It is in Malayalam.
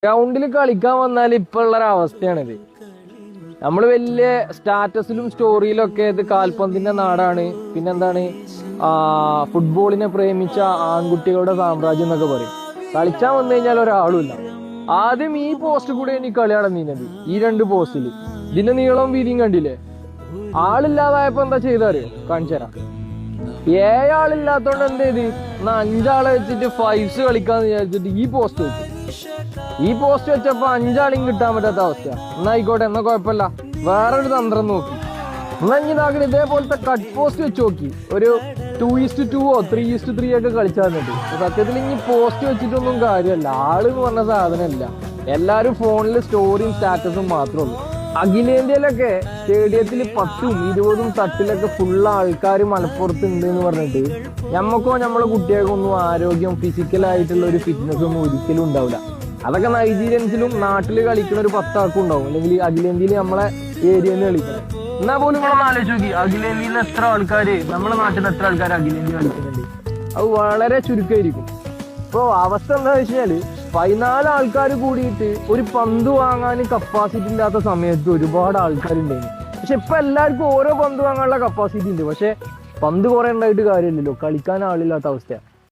ഗ്രൗണ്ടിൽ കളിക്കാൻ വന്നാൽ ഇപ്പൊ ഉള്ളൊരവസ്ഥയാണിത്. നമ്മൾ വലിയ സ്റ്റാറ്റസിലും സ്റ്റോറിയിലും ഒക്കെ ഇത് കാൽപന്തിന്റെ നാടാണ്, പിന്നെന്താണ് ഫുട്ബോളിനെ പ്രേമിച്ച ആൺകുട്ടികളുടെ സാമ്രാജ്യം എന്നൊക്കെ പറയും. കളിച്ചാൻ വന്നു കഴിഞ്ഞാൽ ഒരാളുമില്ല. ആദ്യം ഈ പോസ്റ്റ് കൂടെ എനിക്ക് കളി നടന്നിരുന്നത്, ഈ രണ്ട് പോസ്റ്റിൽ ഇതിന്റെ നീളവും വീതിയും കണ്ടില്ലേ. ആളില്ലാതായപ്പോ എന്താ ചെയ്തറിയോ? കാണിച്ചുതരാം. 7 ആളില്ലാത്തോണ്ട് എന്ത് ചെയ്ത്, എന്നാ 5 ആളെ വെച്ചിട്ട് ഫൈവ്സ് കളിക്കാന്ന് വിചാരിച്ചിട്ട് ഈ പോസ്റ്റ് വെച്ചു. ഈ പോസ്റ്റ് വെച്ചപ്പോ 5 ആളെയും കിട്ടാൻ പറ്റാത്ത അവസ്ഥ. എന്നാ ആയിക്കോട്ടെ, എന്നാ കുഴപ്പമില്ല, വേറൊരു തന്ത്രം നോക്കി. എന്നാ ഇതാക്കണം, ഇതേപോലത്തെ കട്ട് പോസ്റ്റ് വെച്ച് നോക്കി. ഒരു 2:2 3:3 ഒക്കെ കളിച്ചാൽ മതി. സത്യത്തിൽ ഇനി പോസ്റ്റ് വെച്ചിട്ടൊന്നും കാര്യമല്ല. ആളെന്ന് പറഞ്ഞ സാധനമല്ല. എല്ലാരും ഫോണിൽ സ്റ്റോറിയും സ്റ്റാറ്റസും മാത്രമേ ഉള്ളൂ. അഖിലേന്ത്യയിലൊക്കെ സ്റ്റേഡിയത്തിൽ 10ഉം 20ഉം തട്ടിലൊക്കെ ഫുള്ള് ആൾക്കാർ മലപ്പുറത്ത് ഉണ്ട് എന്ന് പറഞ്ഞിട്ട് നമ്മക്കോ നമ്മളെ കുട്ടികൾക്കൊന്നും ആരോഗ്യം, ഫിസിക്കലായിട്ടുള്ള ഒരു ഫിറ്റ്നസ് ഒന്നും ഒരിക്കലും ഉണ്ടാവില്ല. അതൊക്കെ നൈജീരിയൻസിലും നാട്ടിൽ കളിക്കുന്ന ഒരു 10 ആൾക്കും ഉണ്ടാവും, അല്ലെങ്കിൽ അഖിലേന്ത്യയിൽ നമ്മളെ ഏരിയയിൽ നിന്ന് കളിക്കണം. എന്നാൽ പോലും നമ്മളൊന്ന് ആലോചിച്ച് നോക്കി, അഖിലേന്ത്യയിൽ നിന്ന് എത്ര ആൾക്കാര്, നമ്മുടെ നാട്ടിൽ നിന്ന് എത്ര ആൾക്കാർ അഖിലേന്ത്യ കളിക്കുന്നുണ്ട്? അത് വളരെ ചുരുക്കമായിരിക്കും. ഇപ്പോൾ അവസ്ഥ എന്താ വെച്ചാല്, 14 ആൾക്കാർ കൂടിയിട്ട് ഒരു പന്ത് വാങ്ങാൻ കപ്പാസിറ്റി ഇല്ലാത്ത സമയത്ത് ഒരുപാട് ആൾക്കാരുണ്ടായിരുന്നു. പക്ഷെ ഇപ്പൊ എല്ലാവർക്കും ഓരോ പന്ത് വാങ്ങാനുള്ള കപ്പാസിറ്റി ഉണ്ട്. പക്ഷെ പന്ത് കുറെ ഉണ്ടായിട്ട് കാര്യമില്ലല്ലോ, കളിക്കാൻ ആളില്ലാത്ത അവസ്ഥയാണ്.